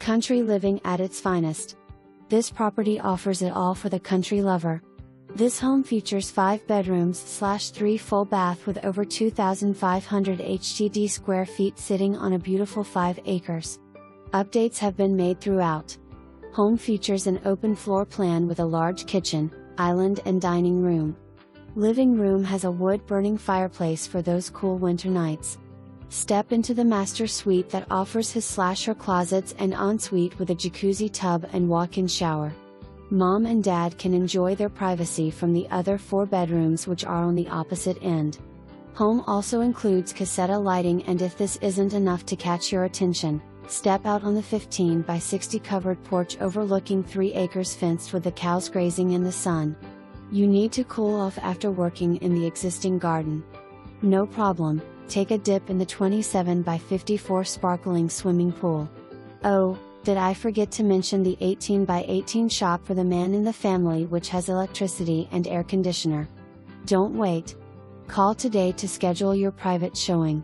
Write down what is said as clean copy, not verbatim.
Country living at its finest. This property offers it all for the country lover. This home features 5 bedrooms/3 full bath with over 2,500 HTD square feet sitting on a beautiful 5 acres. Updates have been made throughout. Home features an open floor plan with a large kitchen, island and dining room. Living room has a wood-burning fireplace for those cool winter nights. Step into the master suite that offers his/her closets and ensuite with a jacuzzi tub and walk-in shower. Mom and Dad can enjoy their privacy from the other 4 bedrooms which are on the opposite end. Home also includes Caseta lighting, and if this isn't enough to catch your attention, step out on the 15 by 60 covered porch overlooking 3 acres fenced with the cows grazing in the sun. You need to cool off after working in the existing garden. No problem, take a dip in the 27 by 54 sparkling swimming pool. Oh, did I forget to mention the 18 by 18 shop for the man in the family which has electricity and air conditioner. Don't wait. Call today to schedule your private showing.